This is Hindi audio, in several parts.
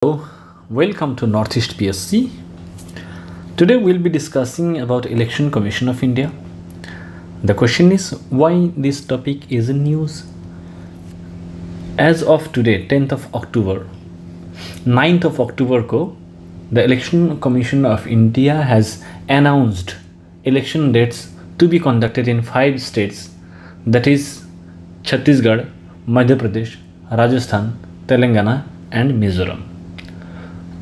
Hello, welcome to Northeast PSC. Today we'll be discussing about Election Commission of India. The question is why this topic is in news. As of today, 10th of October, 9th of October को the Election Commission of India has announced election dates to be conducted in 5 states, that is Chhattisgarh, Madhya Pradesh, Rajasthan, Telangana and Mizoram.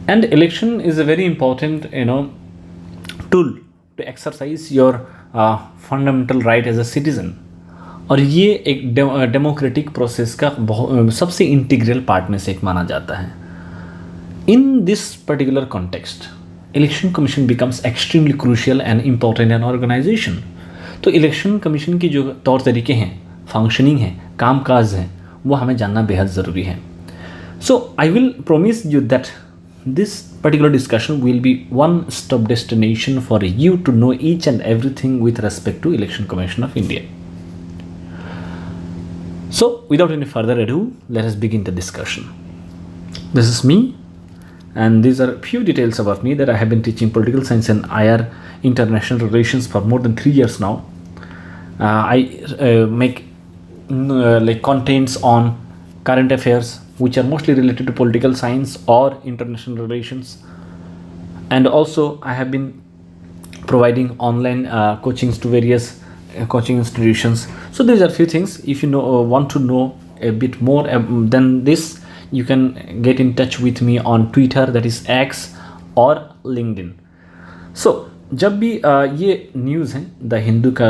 And election is a very important tool to exercise your fundamental right as a citizen. और ये एक डेमोक्रेटिक प्रोसेस का सबसे इंटीग्रल पार्ट में से एक माना जाता है. In this particular context election commission becomes extremely crucial and important an organization. तो इलेक्शन कमीशन की जो तौर तरीके हैं, फंक्शनिंग है, काम काज है, वो हमें जानना बेहद ज़रूरी है. So I will promise you that this particular discussion will be one stop destination for you to know each and everything with respect to Election Commission of India. So without any further ado, let us begin the discussion. This is me, and these are few details about me that I have been teaching political science and IR international relations for more than 3 years now. I make contents on current affairs which are mostly related to political science or international relations, and also I have been providing online coachings to various coaching institutions. So these are few things. If you want to know a bit more than this, you can get in touch with me on Twitter, that is X, or LinkedIn. So जब भी ये न्यूज़ है द हिंदू का,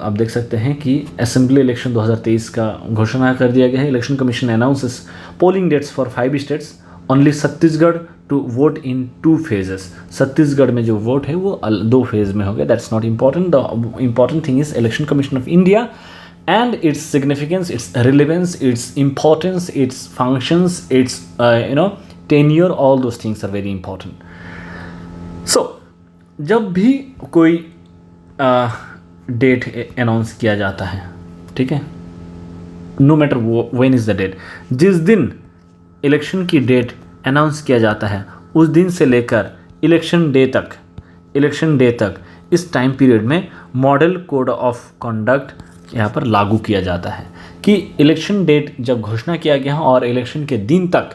आप देख सकते हैं कि असेंबली इलेक्शन 2023 का घोषणा कर दिया गया है. Election commission announces polling dates for 5 states, only Chhattisgarh to vote in 2 phases. Chhattisgarh में जो वोट है वो 2 फेज में हो गया. That's not important. The important thing is election commission of India and its significance, its relevance, its importance, its functions, its tenure, all those things are very important. So जब भी कोई डेट अनाउंस किया जाता है, ठीक है, no matter when is the date, जिस दिन इलेक्शन की डेट अनाउंस किया जाता है उस दिन से लेकर इलेक्शन डे तक इस टाइम पीरियड में मॉडल कोड ऑफ कंडक्ट यहाँ पर लागू किया जाता है कि इलेक्शन डेट जब घोषणा किया गया और इलेक्शन के दिन तक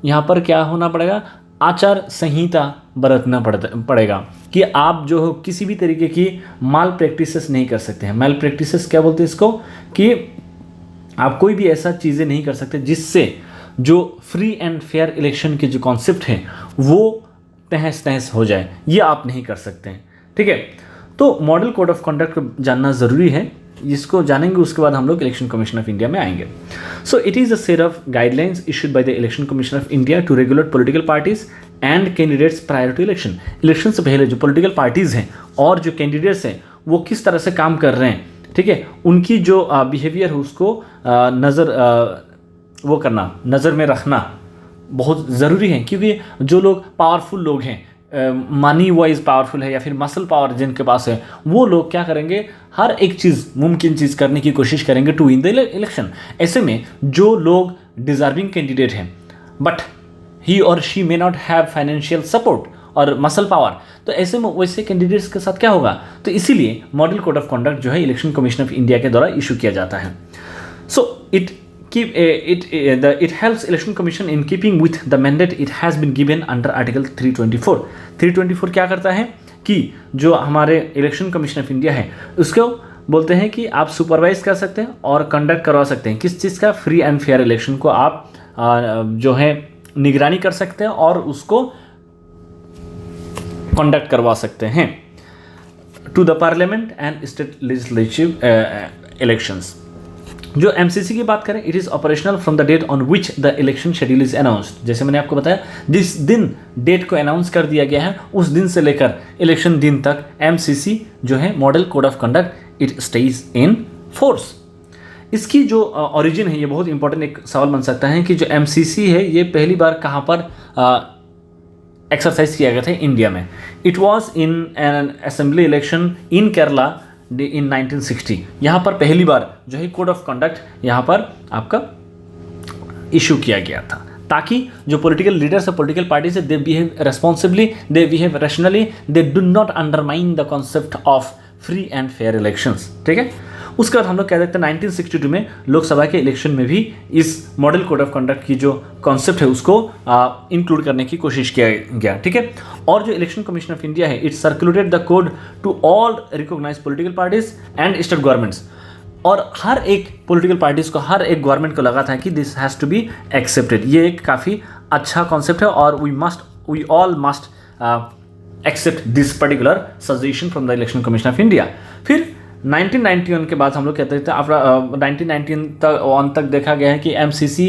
यहाँ पर क्या होना पड़ेगा, आचार संहिता बरतना पड़ेगा कि आप जो हो किसी भी तरीके की माल प्रैक्टिसेस नहीं कर सकते हैं. माल प्रैक्टिसेस क्या बोलते हैं इसको, कि आप कोई भी ऐसा चीज़ें नहीं कर सकते जिससे जो फ्री एंड फेयर इलेक्शन के जो कॉन्सेप्ट हैं वो तहस नहस हो जाए. ये आप नहीं कर सकते हैं, ठीक है. तो मॉडल कोड ऑफ कंडक्ट जानना ज़रूरी है. जिसको जानेंगे उसके बाद हम लोग इलेक्शन कमीशन ऑफ इंडिया में आएंगे. So it is a set of guidelines issued by the election commission of India to regulate political parties and candidates prior to election. Election से पहले जो पॉलिटिकल पार्टीज़ हैं और जो कैंडिडेट्स हैं वो किस तरह से काम कर रहे हैं, ठीक है, उनकी जो बिहेवियर है उसको नज़र में रखना बहुत ज़रूरी है. क्योंकि जो लोग पावरफुल लोग हैं, मनी वाइज पावरफुल है या फिर मसल पावर जिनके पास है, वो लोग क्या करेंगे, हर एक चीज़ मुमकिन चीज़ करने की कोशिश करेंगे टू विन द इलेक्शन. ऐसे में जो लोग डिज़र्विंग कैंडिडेट हैं बट ही और she may not have financial support और मसल पावर, तो ऐसे में वैसे कैंडिडेट्स के साथ क्या होगा. तो इसीलिए मॉडल कोड ऑफ कंडक्ट जो है इलेक्शन कमीशन ऑफ इंडिया के द्वारा इशू किया जाता है. सो it helps election commission in keeping with the mandate it has been given under article 324. 324 क्या करता है कि जो हमारे इलेक्शन कमीशन ऑफ इंडिया है उसको बोलते हैं कि आप सुपरवाइज कर सकते हैं और कंडक्ट करवा सकते हैं. किस चीज़ का, फ्री एंड फेयर इलेक्शन को आप जो है निगरानी कर सकते हैं और उसको कंडक्ट करवा सकते हैं. To the parliament and state legislative elections. जो एमसीसी की बात करें, it is operational from the date on which the election schedule is announced. जैसे मैंने आपको बताया, जिस दिन डेट को अनाउंस कर दिया गया है उस दिन से लेकर इलेक्शन दिन तक एमसीसी जो है model code of conduct it stage in force. इसकी जो ओरिजिन है, ये बहुत इंपॉर्टेंट एक सवाल बन सकता है कि जो एमसीसी है ये पहली बार कहाँ पर एक्सरसाइज किया गया था इंडिया में. It was in an assembly election in Kerala in 1960. यहाँ पर पहली बार जो है कोड ऑफ कंडक्ट यहाँ पर आपका इशू किया गया था. ताकि जो पॉलिटिकल लीडर्स है, पॉलिटिकल पार्टीज है, they behave responsibly, they behave rationally, they do not undermine the concept of free and fair elections. ठीक है, उसके बाद हम लोग कह सकते हैं 1962 में लोकसभा के इलेक्शन में भी इस मॉडल कोड ऑफ कंडक्ट की जो कॉन्सेप्ट है उसको इंक्लूड करने की कोशिश किया गया। ठीक है, और जो इलेक्शन कमीशन ऑफ इंडिया है, it circulated the code to all recognised political parties and state governments, और हर एक पॉलिटिकल पार्टीज को, हर एक गवर्नमेंट को लगा था कि this has to be accepted. ये एक काफ़ी अच्छा कॉन्सेप्ट है और we all must accept this particular suggestion from the election commission of India. फिर 1991 के बाद हम लोग कहते थे, आफ्टर 1991 तक देखा गया है कि MCC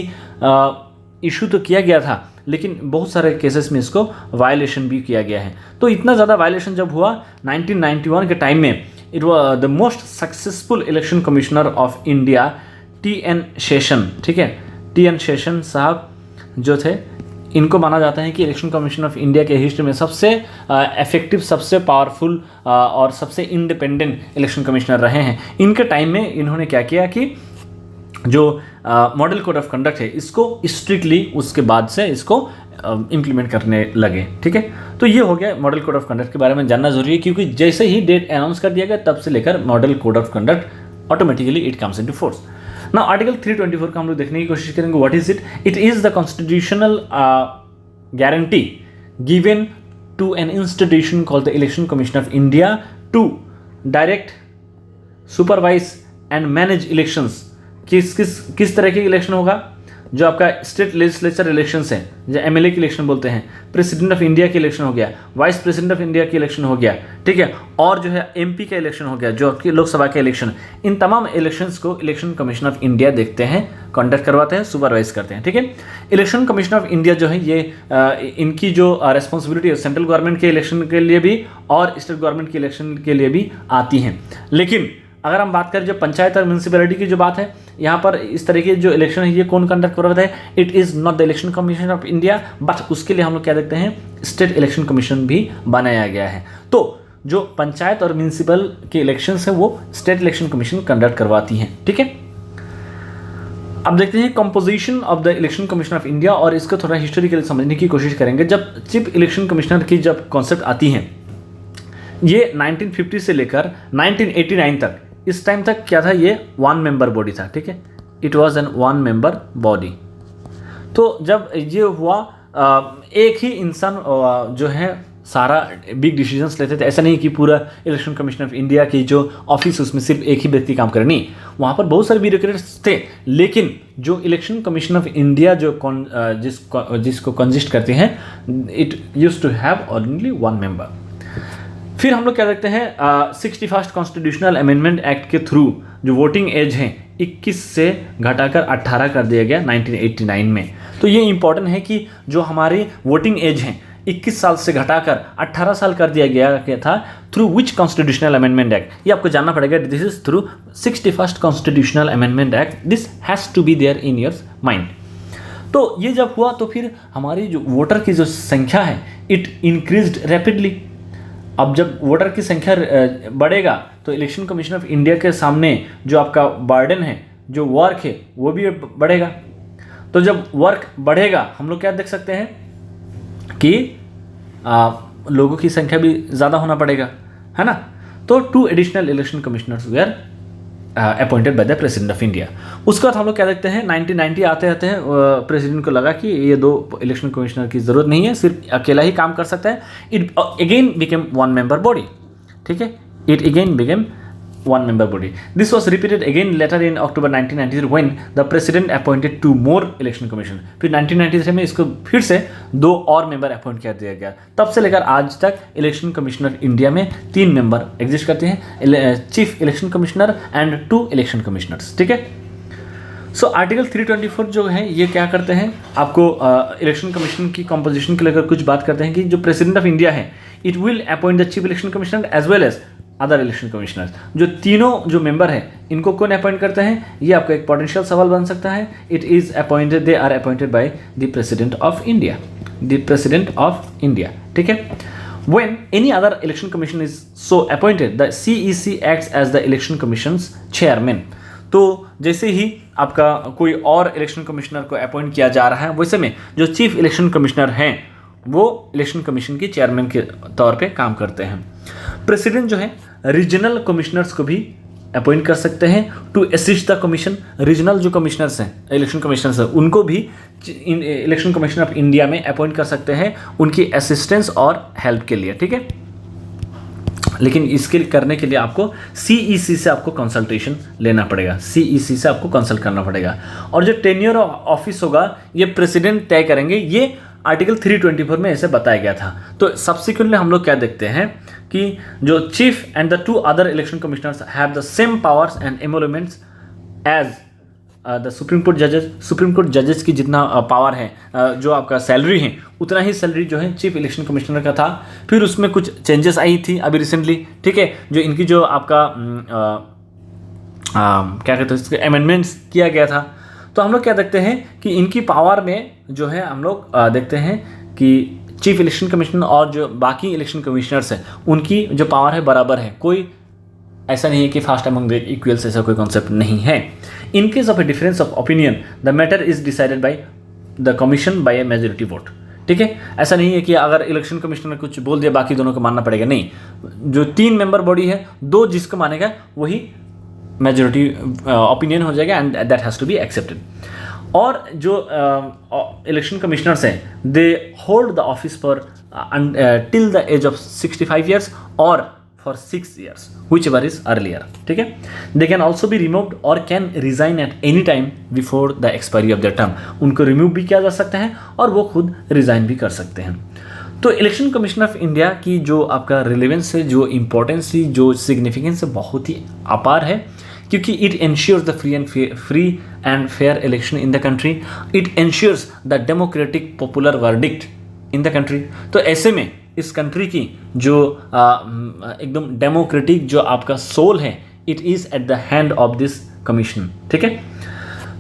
इशू तो किया गया था, लेकिन बहुत सारे केसेस में इसको वायलेशन भी किया गया है। तो इतना ज़्यादा वायलेशन जब हुआ 1991 के टाइम में, it was the most successful election commissioner of India TN Seshan. ठीक है, TN शेषन साहब जो थे, इनको माना जाता है कि इलेक्शन कमीशन ऑफ इंडिया के हिस्ट्री में सबसे इफेक्टिव, सबसे पावरफुल और सबसे इंडिपेंडेंट इलेक्शन कमिश्नर रहे हैं। इनके टाइम में इन्होंने क्या किया कि जो मॉडल कोड ऑफ कंडक्ट है इसको स्ट्रिक्टली उसके बाद से इसको इम्प्लीमेंट करने लगे। ठीक है, तो ये हो गया मॉडल कोड ऑफ कंडक्ट के बारे में जानना जरूरी है, क्योंकि जैसे ही डेट अनाउंस कर दिया गया तब से लेकर model code of conduct automatically it comes into force. Now article 324 का हम लोग देखने की कोशिश करेंगे। What is it? It is the constitutional guarantee given to an institution called the election commission of India to direct, supervise and manage elections. किस तरह के इलेक्शन होगा? जो आपका स्टेट लेजिस्लेचर इलेक्शंस हैं, जो MLA के इलेक्शन बोलते हैं, प्रेसिडेंट ऑफ इंडिया के इलेक्शन हो गया, वाइस प्रेसिडेंट ऑफ इंडिया के इलेक्शन हो गया, ठीक है, और जो है MP का इलेक्शन हो गया, जो आपकी लोकसभा के इलेक्शन, इन तमाम इलेक्शंस को इलेक्शन कमीशन ऑफ इंडिया देखते हैं, कंडक्ट करवाते हैं, सुपरवाइज करते हैं। ठीक है, इलेक्शन कमीशन ऑफ इंडिया जो है ये इनकी जो रिस्पॉन्सिबिलिटी है सेंट्रल गवर्नमेंट के इलेक्शन के लिए भी और स्टेट गवर्नमेंट के इलेक्शन के लिए भी आती हैं। लेकिन अगर हम बात करें जो पंचायत और म्यूनसिपैलिटी की जो बात है, यहाँ पर इस तरह के जो इलेक्शन है ये कौन कंडक्ट करवाता है? It is not the election commission of India, but उसके लिए हम लोग क्या देखते हैं, स्टेट इलेक्शन कमीशन भी बनाया गया है। तो जो पंचायत और म्यूनसिपल के इलेक्शंस हैं वो स्टेट इलेक्शन कमीशन कंडक्ट करवाती हैं। ठीक है, अब देखते हैं composition of the election commission of India, और इसको थोड़ा हिस्टोरिकली समझने की कोशिश करेंगे। जब चीफ इलेक्शन कमिश्नर की जब कॉन्सेप्ट आती हैं, ये 1950 से लेकर 1989 तक, इस टाइम तक क्या था, ये 1 मेंबर बॉडी था। ठीक है, it was an 1 member body. तो जब ये हुआ एक ही इंसान जो है सारा बिग डिसीजंस लेते थे। ऐसा नहीं कि पूरा इलेक्शन कमीशन ऑफ इंडिया की जो ऑफिस उसमें सिर्फ एक ही व्यक्ति काम करे, नहीं, वहाँ पर बहुत सारे ब्यूरोक्रेट्स थे, लेकिन जो इलेक्शन कमीशन ऑफ इंडिया जो जिसको कंसिस्ट करते हैं, it used to have only 1 member. फिर हम लोग क्या देखते हैं, 61st कॉन्स्टिट्यूशनल अमेंडमेंट एक्ट के थ्रू जो वोटिंग एज है 21 से घटाकर 18 कर दिया गया 1989 में। तो ये इंपॉर्टेंट है कि जो हमारी वोटिंग एज है 21 साल से घटाकर 18 साल कर दिया गया था through which constitutional amendment act, ये आपको जानना पड़ेगा। This is through 61st constitutional amendment act, this has to be there in your mind. तो ये जब हुआ तो फिर हमारी जो वोटर की जो संख्या है इट इंक्रीज्ड रैपिडली। अब जब वोटर की संख्या बढ़ेगा तो इलेक्शन कमीशन ऑफ इंडिया के सामने जो आपका बर्डन है, जो वर्क है, वो भी बढ़ेगा। तो जब वर्क बढ़ेगा हम लोग क्या देख सकते हैं कि लोगों की संख्या भी ज़्यादा होना पड़ेगा, है ना। तो 2 additional election commissioners were appointed by the president of India. उसके बाद हम लोग क्या देखते हैं, 1990 आते हैं प्रेसिडेंट को लगा कि ये 2 इलेक्शन कमिश्नर की ज़रूरत नहीं है, सिर्फ अकेला ही काम कर सकता है। It again became 1 member body. ठीक है, it again became 1 member body. This was repeated again later in October 1993 when the president appointed 2 more election commission. फिर 1993 में इसको फिर से 2 और मेंबर अपॉइंट कर दिया गया। तब से लेकर आज तक इलेक्शन कमिश्नर इंडिया में 3 मेंबर एग्जिस्ट करते हैं, chief election commissioner and 2 election commissioners. ठीक है, सो आर्टिकल 324 जो है ये क्या करते हैं, आपको इलेक्शन कमीशन की कॉम्पोजिशन के लेकर कुछ बात करते हैं कि जो प्रेसिडेंट ऑफ इंडिया है it will appoint the chief election commissioner as well as other election commissioners. जो तीनों जो मेंबर हैं इनको कौन अपॉइंट करते हैं, ये आपका एक पोटेंशियल सवाल बन सकता है। It is appointed, they are appointed by the president of India, the president of India. ठीक है, when any other election commission is so appointed, the CEC acts as the election commission's chairman. तो जैसे ही आपका कोई और इलेक्शन कमिश्नर को अपॉइंट किया जा रहा है, वैसे में जो चीफ इलेक्शन कमिश्नर हैं वो इलेक्शन कमीशन के चेयरमैन के तौर पे काम करते हैं। प्रेसिडेंट जो है रीजनल कमिश्नर्स को भी अपॉइंट कर सकते हैं to assist the commission. Regional जो कमिश्नर्स हैं, इलेक्शन कमिश्नर्स हैं, उनको भी इलेक्शन कमीशन ऑफ इंडिया में अपॉइंट कर सकते हैं उनकी असिस्टेंस और हेल्प के लिए, ठीक है। लेकिन इसके करने के लिए आपको CEC से आपको कंसल्टेशन लेना पड़ेगा, CEC से आपको कंसल्ट करना पड़ेगा। और जो टेन्योर ऑफिस होगा ये प्रेसिडेंट तय करेंगे, ये आर्टिकल 324 में ऐसे बताया गया था। तो सब्सिक्वेंटली हम लोग क्या देखते हैं कि जो chief and the 2 other election commissioners have the same powers and emoluments as the supreme court जजेस। सुप्रीम कोर्ट जजेस की जितना पावर है, जो आपका सैलरी है, उतना ही सैलरी जो है चीफ इलेक्शन कमिश्नर का था। फिर उसमें कुछ चेंजेस आई थी अभी रिसेंटली, ठीक है, जो इनकी जो आपका क्या कहते हैं, इसके अमेंडमेंट्स किया गया था। तो हम लोग क्या देखते हैं कि इनकी पावर में जो है हम लोग देखते हैं कि चीफ इलेक्शन कमिश्नर और जो बाकी इलेक्शन कमिश्नर्स हैं उनकी जो पावर है बराबर है। कोई ऐसा नहीं है कि फास्ट अमंग द इक्वल्स, ऐसा कोई कॉन्सेप्ट नहीं है। In case of A difference of opinion the matter is decided by the commission by A majority vote, ठीक है। ऐसा नहीं है कि अगर इलेक्शन कमिश्नर ने कुछ बोल दिया बाकी दोनों को मानना पड़ेगा, नहीं। जो 3 मेंबर बॉडी है, 2 जिसको मानेगा वही मेजोरिटी ओपिनियन हो जाएगा and that has to be accepted. और जो इलेक्शन कमिश्नर्स हैं they hold the office for till the age of 65 years और फॉर 6 ईयर्स whichever is earlier, ठीक है। They can also be removed और can resign at any time before the expiry of the term. उनको रिमूव भी किया जा सकता है और वो खुद रिजाइन भी कर सकते हैं। तो इलेक्शन कमीशन ऑफ इंडिया की जो आपका रिलेवेंस है, जो इंपॉर्टेंस है, जो सिग्निफिकेंस है, बहुत ही अपार है, क्योंकि it ensures the free and fair election in the country. It ensures the democratic popular verdict in the country. तो ऐसे में इस कंट्री की जो एकदम डेमोक्रेटिक जो आपका सोल है, it is at the hand of this commission, ठीक है।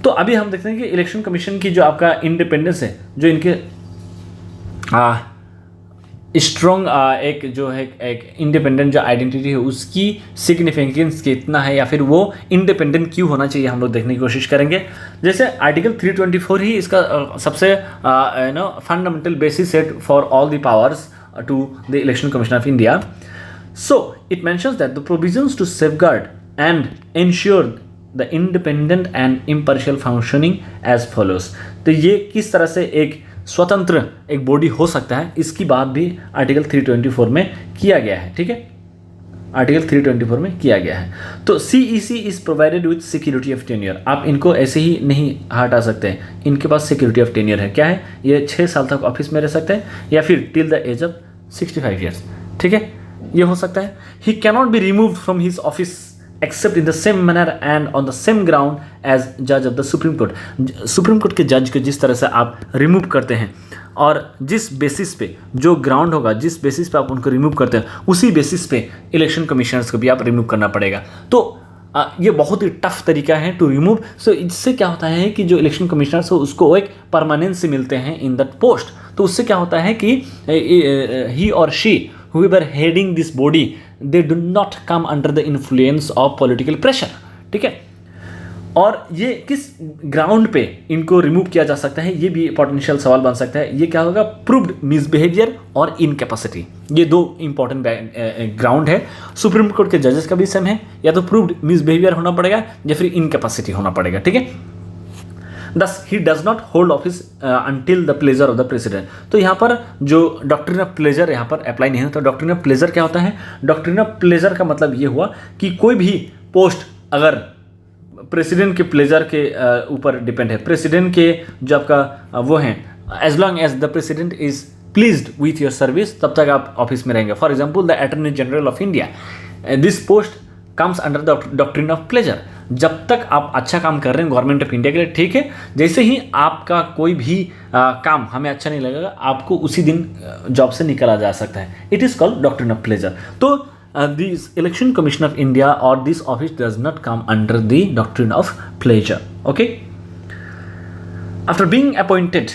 तो अभी हम देखते हैं कि इलेक्शन कमीशन की जो आपका इंडिपेंडेंस है, जो इनके स्ट्रॉन्ग एक जो है एक इंडिपेंडेंट जो आइडेंटिटी है, उसकी सिग्निफिकेंस कितना है या फिर वो इंडिपेंडेंट क्यों होना चाहिए, हम लोग देखने की कोशिश करेंगे। जैसे आर्टिकल 324 ही इसका सबसे fundamental basis set for all the powers to the Election Commission of India. So it mentions that the provisions to safeguard and ensure the independent and impartial functioning as follows. तो ये किस तरह से एक स्वतंत्र एक बॉडी हो सकता है, इसकी बात भी आर्टिकल 324 में किया गया है, ठीक है। आर्टिकल 324 में किया गया है। तो CEC is provided with security of tenure. आप इनको ऐसे ही नहीं हटा सकते, इनके पास सिक्योरिटी ऑफ टेन्योर है। क्या है? ये 6 साल तक ऑफिस में रह सकते हैं या फिर till the age of 65 years, ठीक है, ये हो सकता है। He cannot be removed from his office except in the same manner and on the same ground as जज of the supreme court. Supreme court के जज को जिस तरह से आप रिमूव करते हैं और जिस बेसिस पे जो ग्राउंड होगा, जिस बेसिस पे आप उनको रिमूव करते हैं, उसी बेसिस पे इलेक्शन कमिश्नर्स को भी आप रिमूव करना पड़ेगा। तो ये बहुत ही टफ तरीका है टू रिमूव। सो इससे क्या होता है कि जो इलेक्शन कमिश्नर्स हो उसको एक परमानेंसी मिलते हैं इन दैट पोस्ट। तो उससे क्या होता है कि ही और she whoever heading this body they do not come under the influence of political pressure, ठीक है। और ये किस ग्राउंड पे इनको रिमूव किया जा सकता है, ये भी पोटेंशियल सवाल बन सकता है। ये क्या होगा? प्रूव्ड मिसबिहेवियर और इनकैपेसिटी, ये 2 इंपॉर्टेंट ग्राउंड है। सुप्रीम कोर्ट के जजेस का भी सेम है, या तो प्रूव्ड मिसबिहेवियर होना पड़ेगा या फिर इनकैपेसिटी होना पड़ेगा, ठीक है। Thus, he does not hold office until the pleasure of the president. तो यहाँ पर जो डॉक्ट्रिन ऑफ प्लेजर यहाँ पर अप्लाई नहीं होता। डॉक्ट्रिन ऑफ प्लेजर क्या होता है? डॉक्ट्रिन ऑफ प्लेजर का मतलब ये हुआ कि कोई भी पोस्ट अगर प्रेसिडेंट के प्लेजर के ऊपर डिपेंड है, प्रेसिडेंट के जो आपका वो हैं, as long as the president is pleased with your service, तब तक आप ऑफिस में रहेंगे। For example the attorney general of India, this post comes under the doctrine of pleasure. जब तक आप अच्छा काम कर रहे हैं गवर्नमेंट ऑफ इंडिया के लिए, ठीक है, जैसे ही आपका कोई भी काम हमें अच्छा नहीं लगेगा, आपको उसी दिन जॉब से निकाला जा सकता है। It is called doctrine of pleasure. तो this election commission of India और this office does not come under the doctrine of pleasure, okay. After being appointed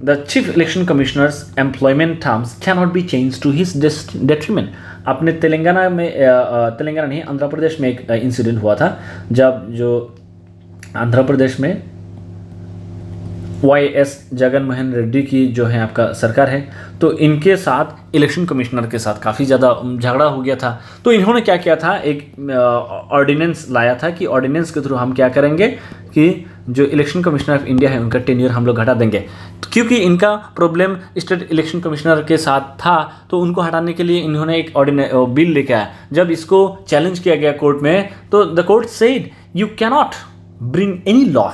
the chief election commissioner's employment terms cannot be changed to his detriment. अपने तेलंगाना में तेलंगाना नहीं, आंध्र प्रदेश में एक इंसिडेंट हुआ था, जब जो आंध्र प्रदेश में YS जगन मोहन रेड्डी की जो है आपका सरकार है, तो इनके साथ इलेक्शन कमिश्नर के साथ काफ़ी ज़्यादा झगड़ा हो गया था। तो इन्होंने क्या किया था, एक ऑर्डिनेंस लाया था कि ऑर्डिनेंस के थ्रू हम क्या करेंगे कि जो इलेक्शन कमिश्नर ऑफ इंडिया है उनका टेन्योर हम लोग घटा देंगे। तो क्योंकि इनका प्रॉब्लम स्टेट इलेक्शन कमिश्नर के साथ था, तो उनको हटाने के लिए इन्होंने एक बिल लेके आया। जब इसको चैलेंज किया गया कोर्ट में, तो the court said you cannot bring any law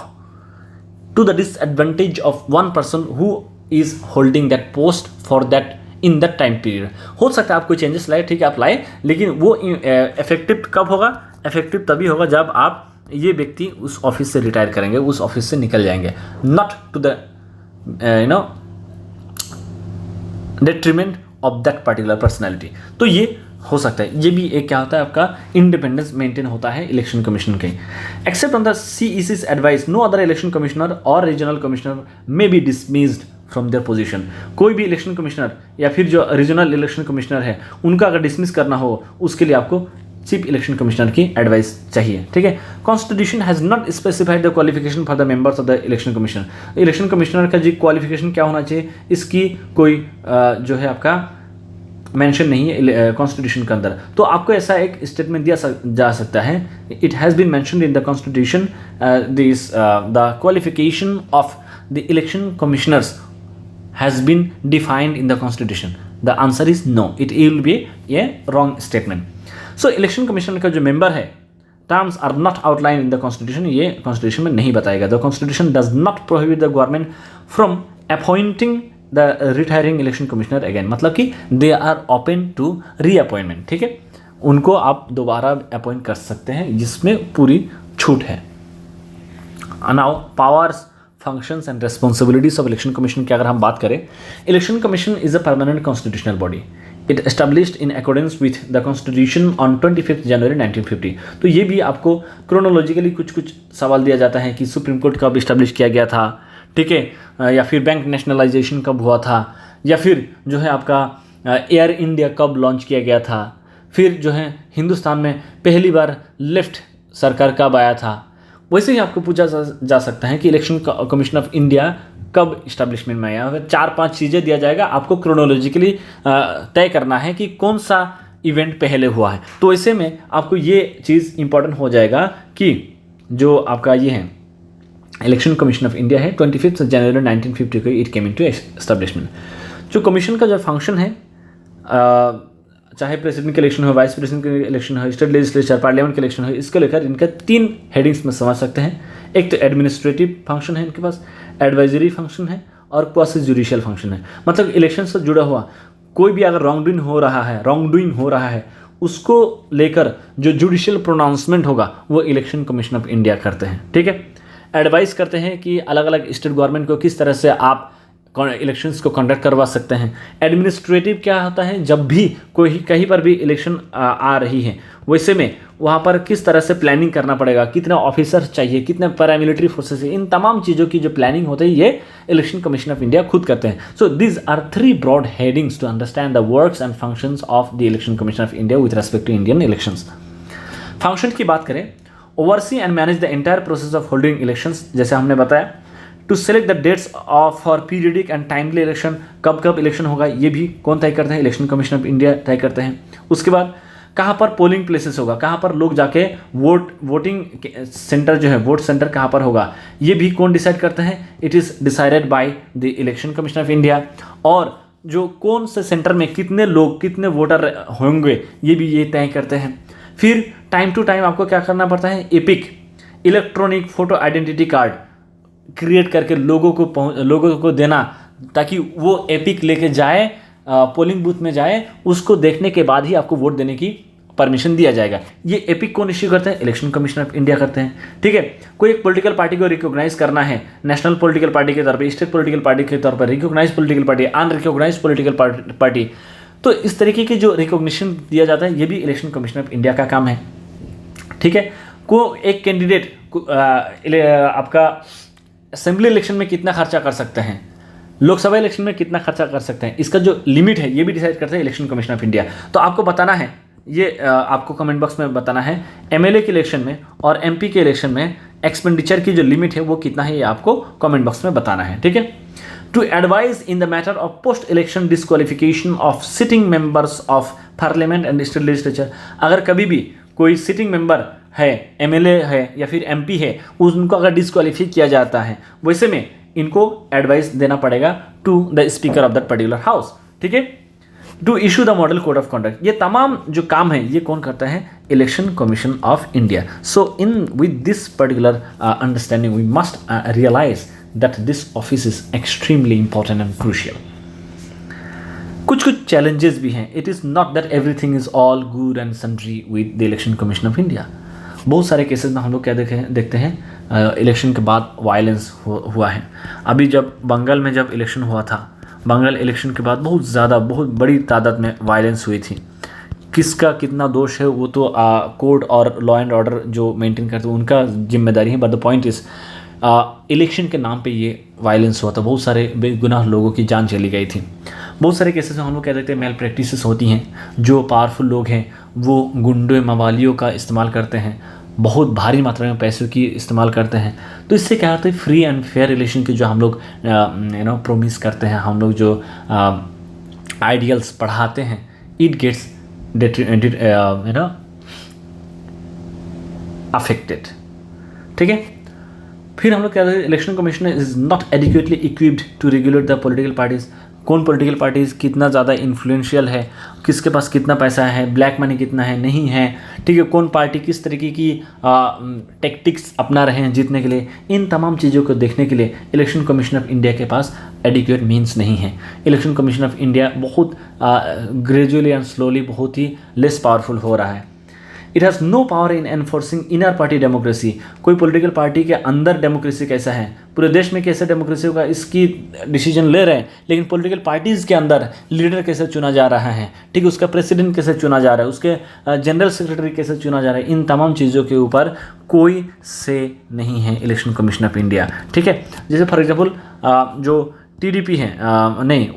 to the disadvantage of one person who is holding that post for that in that time period। हो सकता है आप कोई चेंजेस लाए, ठीक है आप लाए, लेकिन वो इफेक्टिव कब होगा? इफेक्टिव तभी होगा जब आप ये व्यक्ति उस ऑफिस से रिटायर करेंगे, उस ऑफिस से निकल जाएंगे, not to the detriment of that particular personality. तो ये हो सकता है, ये भी एक क्या होता है आपका इंडिपेंडेंस मेंटेन होता है इलेक्शन कमीशन के। Except on the CEC's advice no other election commissioner और regional commissioner may be dismissed from their position. कोई भी इलेक्शन कमिश्नर या फिर जो रीजनल इलेक्शन कमिश्नर है उनका अगर डिसमिस करना हो, उसके लिए आपको चीफ इलेक्शन कमिश्नर की एडवाइस चाहिए, ठीक है। Constitution has not specified the qualification for the members of the election commissioner. Election commissioner का जो क्वालिफिकेशन क्या होना चाहिए, इसकी कोई जो है आपका मेंशन नहीं है कॉन्स्टिट्यूशन के अंदर। तो आपको ऐसा एक स्टेटमेंट दिया जा सकता है, it has been mentioned in the constitution this the qualification of the election commissioners has been defined in the constitution. The answer is no, it will be a wrong statement. So election commissioner का जो मेंबर है, terms are not outline in the constitution, ये कॉन्स्टिट्यूशन में नहीं बताएगा। The constitution does not prohibit the government from appointing the retiring election commissioner again, मतलब कि they are open to reappointment, ठीक है, उनको आप दोबारा अपॉइंट कर सकते हैं, जिसमें पूरी छूट है। Now powers, functions and responsibilities of election commission की अगर हम बात करें, election commission is a permanent constitutional body, it established in accordance with the constitution on 25 जनवरी 1950। तो ये भी आपको क्रोनोलॉजिकली कुछ सवाल दिया जाता है कि सुप्रीम कोर्ट कब इस्टेब्लिश किया गया था, ठीक है, या फिर बैंक नेशनलाइजेशन कब हुआ था, या फिर जो है आपका एयर इंडिया कब लॉन्च किया गया था, फिर जो है हिंदुस्तान में पहली बार लेफ्ट सरकार कब आया था। वैसे ही आपको पूछा जा सकता है कि इलेक्शन कमीशन ऑफ इंडिया कब इस्टेब्लिशमेंट में आया। 4-5 चीज़ें दिया जाएगा, आपको क्रोनोलॉजिकली तय करना है कि कौन सा इवेंट पहले हुआ है। तो ऐसे में आपको ये चीज़ इंपॉर्टेंट हो जाएगा कि जो आपका ये है इलेक्शन कमीशन ऑफ इंडिया है, 25 जनवरी 1950 को इट केम इनटू एस्टेब्लिशमेंट। जो कमीशन का जो फंक्शन है, चाहे प्रेसिडेंट के इलेक्शन हो, वाइस प्रेसिडेंट के इलेक्शन हो, स्टेट लेजिस्लेचर, पार्लियामेंट के इलेक्शन हो, इसको लेकर इनका 3 हेडिंग्स में समझ सकते हैं। एक तो एडमिनिस्ट्रेटिव फंक्शन है इनके पास, एडवाइजरी फंक्शन है और क्वासी जुडिशियल फंक्शन है। मतलब इलेक्शन से जुड़ा हुआ कोई भी अगर रॉन्ग डूइंग हो रहा है उसको लेकर जो जुडिशियल प्रोनाउंसमेंट होगा वो इलेक्शन कमीशन ऑफ इंडिया करते हैं, ठीक है। एडवाइस करते हैं कि अलग अलग स्टेट गवर्नमेंट को किस तरह से आप इलेक्शंस को कंडक्ट करवा सकते हैं। एडमिनिस्ट्रेटिव क्या होता है, जब भी कोई कहीं पर भी इलेक्शन आ रही है, वैसे में वहाँ पर किस तरह से प्लानिंग करना पड़ेगा, कितने ऑफिसर्स चाहिए, कितने पैरामिलिट्री फोर्सेस है, इन तमाम चीज़ों की जो प्लानिंग होती है ये इलेक्शन कमीशन ऑफ इंडिया खुद करते हैं। So these are 3 broad headings to understand the works and functions of the election commission of India with respect to Indian elections. Function की बात करें, oversee and manage the entire process of holding elections, जैसे हमने बताया, to select the dates of for periodic and timely election, कब कब इलेक्शन होगा ये भी कौन तय करते हैं, इलेक्शन कमीशन ऑफ इंडिया तय करते हैं। उसके बाद कहाँ पर पोलिंग प्लेसेस होगा, कहाँ पर लोग जाके वोटिंग सेंटर जो है, वोट सेंटर कहाँ पर होगा, ये भी कौन डिसाइड करते हैं, it is decided by the election commission of India. और जो कौन से सेंटर में कितने लोग, कितने वोटर होंगे, ये भी ये तय करते हैं। फिर टाइम टू टाइम आपको क्या करना पड़ता है, epic electronic photo identity card create करके लोगों को देना, ताकि वो एपिक लेके जाए, पोलिंग बूथ में जाए, उसको देखने के बाद ही आपको वोट देने की परमिशन दिया जाएगा। ये एपिक कौन इश्यू करते हैं, इलेक्शन कमीशन ऑफ इंडिया करते हैं, ठीक है। कोई एक पॉलिटिकल पार्टी को रिकॉग्नाइज करना है, नेशनल पॉलिटिकल पार्टी के तौर पर, स्टेट पॉलिटिकल पार्टी के तौर पर, recognise political party, unrecognise political party, तो इस तरीके की जो रिकॉग्निशन दिया जाता है ये भी इलेक्शन कमीशन ऑफ इंडिया का काम है, ठीक है। को एक कैंडिडेट आपका असेंबली इलेक्शन में कितना खर्चा कर सकते हैं, लोकसभा इलेक्शन में कितना खर्चा कर सकते हैं, इसका जो लिमिट है ये भी डिसाइड करते हैं इलेक्शन कमीशन ऑफ इंडिया। तो आपको बताना है, ये आपको कमेंट बॉक्स में बताना है, एमएलए के इलेक्शन में और एमपी के इलेक्शन में एक्सपेंडिचर की जो लिमिट है वो कितना है ये आपको कमेंट बॉक्स में बताना है, ठीक है। To advise in the matter of post election disqualification of sitting members of parliament and state legislature, अगर कभी भी कोई सिटिंग मेंबर है, एमएलए है या फिर एमपी है, उनको अगर डिस्क्वालीफाई किया जाता है, वैसे में इनको एडवाइस देना पड़ेगा to the speaker of that particular house, ठीक है, to issue the model code of conduct. ये तमाम जो काम है ये कौन करता है? Election commission of India. So in with this particular understanding we must realise that this office is extremely important and crucial. कुछ चैलेंजेस भी हैं। It is not that everything is all good and sundry with the election commission of India. बहुत सारे केसेस में हम लोग क्या देखते हैं इलेक्शन के बाद वायलेंस हुआ है। अभी जब बंगाल में जब इलेक्शन हुआ था, बंगाल इलेक्शन के बाद बहुत बड़ी तादाद में वायलेंस हुई थी। किसका कितना दोष है वो तो कोर्ट और लॉ एंड ऑर्डर जो मेंटेन करते हैं उनका जिम्मेदारी है, but the point is election के नाम पे ये वायलेंस हुआ था। बहुत सारे बेगुनाह लोगों की जान चली गई थी। बहुत सारे केसेस में हम लोग कह देते हैं मेल प्रैक्टिसेस होती हैं। जो पावरफुल लोग हैं वो गुंडों मवालियों का इस्तेमाल करते हैं, बहुत भारी मात्रा में पैसों की इस्तेमाल करते हैं। तो इससे क्या होता है, फ्री एंड फेयर इलेक्शन की जो हम लोग प्रोमिस करते हैं, हम लोग जो आइडियल्स पढ़ाते हैं, इट गेट्स अफेक्टेड, ठीक है। फिर हम लोग क्या कहते हैं, election commission is not adequately equipped to regulate the political parties. कौन पॉलिटिकल पार्टीज कितना ज़्यादा इन्फ्लुएंशियल है, किसके पास कितना पैसा है, ब्लैक मनी कितना है, नहीं है, ठीक है, कौन पार्टी किस तरीके की टेक्टिक्स अपना रहे हैं जीतने के लिए, इन तमाम चीज़ों को देखने के लिए इलेक्शन कमीशन ऑफ इंडिया के पास एडिक्वेट मीन्स नहीं है। इलेक्शन कमीशन ऑफ इंडिया बहुत ग्रेजुअली एंड स्लोली बहुत ही लेस पावरफुल हो रहा है। It has no power in enforcing inner party democracy. कोई पॉलिटिकल पार्टी के अंदर डेमोक्रेसी कैसा है, पूरे देश में कैसे डेमोक्रेसी होगा, इसकी डिसीजन ले रहे हैं, लेकिन पॉलिटिकल पार्टीज़ के अंदर लीडर कैसे चुना जा रहा है, ठीक है, उसका प्रेसिडेंट कैसे चुना जा रहा है, उसके जनरल सेक्रेटरी कैसे चुना जा रहा है, इन तमाम चीज़ों के ऊपर कोई से नहीं है इलेक्शन कमीशन ऑफ इंडिया, ठीक है। जैसे फॉर एग्जाम्पल जो TDP है, नहीं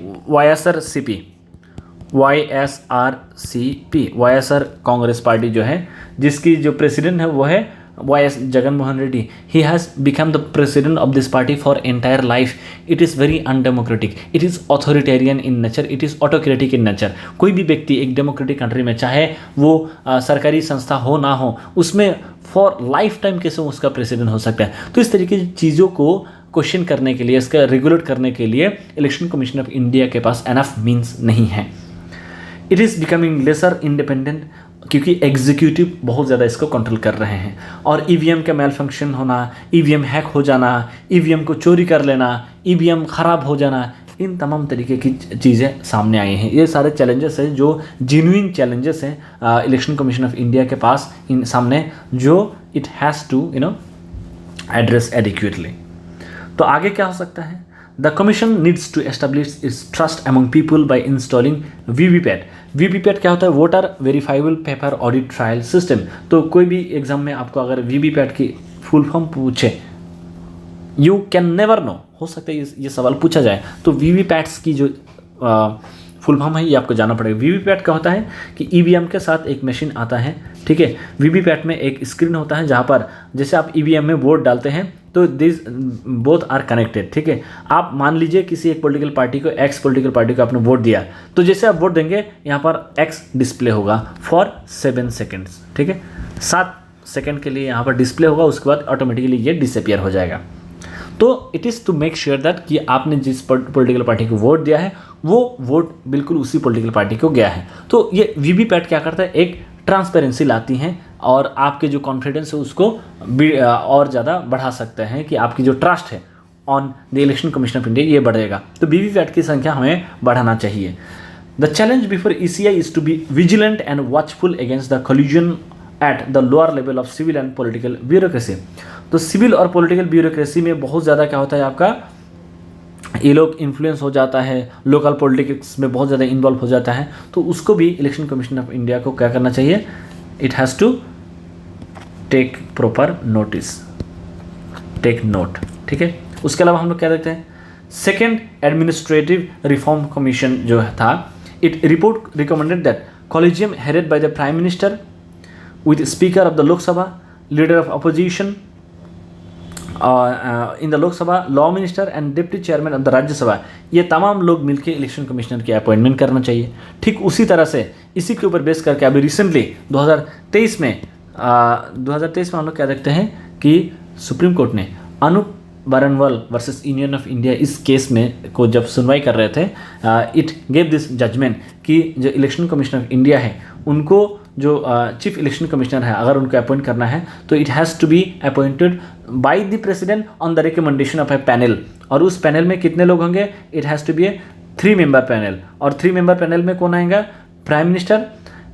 YSR कांग्रेस पार्टी जो है, जिसकी जो प्रेसिडेंट है वो है YS Jaganmohan Reddy. He has become the president of this party for entire life. It is very undemocratic, it is authoritarian in nature, it is autocratic in nature. कोई भी व्यक्ति एक डेमोक्रेटिक कंट्री में, चाहे वो सरकारी संस्था हो ना हो, उसमें फॉर लाइफ टाइम कैसे उसका प्रेसिडेंट हो सकता है। तो इस तरीके की चीज़ों को क्वेश्चन करने के लिए, इसका रेगुलेट करने के लिए इलेक्शन कमीशन ऑफ इंडिया के पास एनफ मीन्स नहीं है। It is becoming lesser independent, क्योंकि एग्जीक्यूटिव बहुत ज़्यादा इसको कंट्रोल कर रहे हैं। और EVM का मेल फंक्शन होना, EVM हैक हो जाना, EVM को चोरी कर लेना, EVM ख़राब हो जाना, इन तमाम तरीके की चीज़ें सामने आई हैं। ये सारे चैलेंजेस हैं जो जेन्युइन चैलेंजेस हैं इलेक्शन कमीशन ऑफ इंडिया के पास इन सामने, जो it has to address adequately. तो आगे क्या हो सकता है? The Commission needs to establish its trust among people by installing VVPAT. VVPAT क्या होता है? Voter verifiable paper audit trial system. तो कोई भी एग्जाम में आपको अगर VVPAT की फुल फॉर्म पूछे, यू कैन नेवर नो, हो सकता है ये सवाल पूछा जाए, तो VVPATs की जो फुल फॉर्म है ये आपको जानना पड़ेगा। VVPAT क्या होता है कि EVM के साथ एक मशीन आता है, ठीक है। VVPAT में एक स्क्रीन होता है जहाँ पर जैसे आप EVM में वोट डालते हैं तो दिस बोथ आर कनेक्टेड, ठीक है। आप मान लीजिए किसी एक पॉलिटिकल पार्टी को, एक्स पॉलिटिकल पार्टी को आपने वोट दिया, तो जैसे आप वोट देंगे यहाँ पर एक्स डिस्प्ले होगा फॉर 7 सेकेंड्स, ठीक है। 7 सेकेंड के लिए यहाँ पर डिस्प्ले होगा, उसके बाद ऑटोमेटिकली ये डिसअपियर हो जाएगा। तो it is to make sure that कि आपने जिस पॉलिटिकल पार्टी को वोट दिया है वो वोट बिल्कुल उसी पॉलिटिकल पार्टी को गया है। तो ये VVPAT क्या करता है, एक ट्रांसपेरेंसी लाती हैं और आपके जो कॉन्फिडेंस है उसको और ज़्यादा बढ़ा सकते हैं कि आपकी जो ट्रस्ट है on the election commission of India ये बढ़ेगा। तो VVPAT की संख्या हमें बढ़ाना चाहिए। The challenge before ECI is to be vigilant and watchful against the collusion at the lower level of civil and political bureaucracy. तो सिविल और पॉलिटिकल ब्यूरोक्रेसी में बहुत ज़्यादा क्या होता है, आपका ये लोग इन्फ्लुएंस हो जाता है, लोकल पॉलिटिक्स में बहुत ज़्यादा इन्वॉल्व हो जाता है। तो उसको भी इलेक्शन कमीशन ऑफ इंडिया को क्या करना चाहिए, it has to take proper notice, take note, ठीक है। उसके अलावा हम लोग क्या देखते हैं, सेकेंड एडमिनिस्ट्रेटिव रिफॉर्म कमीशन जो था, it report recommended that collegium headed by the prime minister with Speaker of the Lok Sabha, Leader of Opposition in the Lok Sabha, law minister and deputy chairman of the Rajya Sabha, ये तमाम लोग मिलकर इलेक्शन कमिश्नर की अपॉइंटमेंट करना चाहिए। ठीक उसी तरह से इसी के ऊपर बेस करके अभी रिसेंटली 2023 में हम लोग क्या देखते हैं कि सुप्रीम कोर्ट ने Anoop Baranwal versus union of India इस केस में को जब सुनवाई कर रहे थे, इट गेव दिस जजमेंट कि जो इलेक्शन कमिश्नर ऑफ इंडिया है उनको जो चीफ इलेक्शन कमिश्नर है अगर उनको अपॉइंट करना है तो it has to be appointed by the president on the recommendation of a panel. और उस पैनल में कितने लोग होंगे? It has to be a 3 member panel. और 3 मेंबर पैनल में कौन आएगा? Prime minister,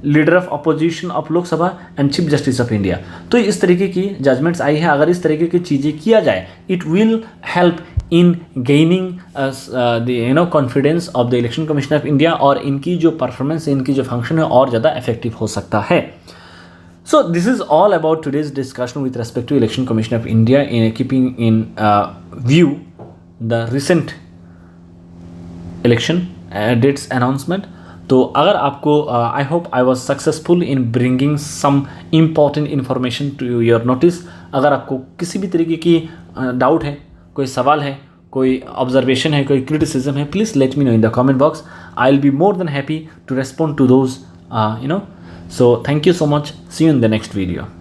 leader of opposition of Lok Sabha and chief justice of India. तो इस तरीके की जजमेंट्स आई है। अगर इस तरीके की चीज़ें किया जाए, it will help in gaining the confidence of the election commissioner of India, और इनकी जो परफॉर्मेंस है, इनकी जो फंक्शन है और ज़्यादा इफेक्टिव हो सकता है। So this is all about today's discussion with respect to Election Commission of India, in keeping in view the recent election dates announcement. तो अगर आपको I hope I was successful in bringing some important information to your notice. अगर आपको किसी भी तरीके की डाउट है, कोई सवाल है, कोई ऑब्जर्वेशन है, कोई क्रिटिसिज्म है, please let me know in the comment box. I will be more than happy to respond to those So thank you so much. See you in the next video.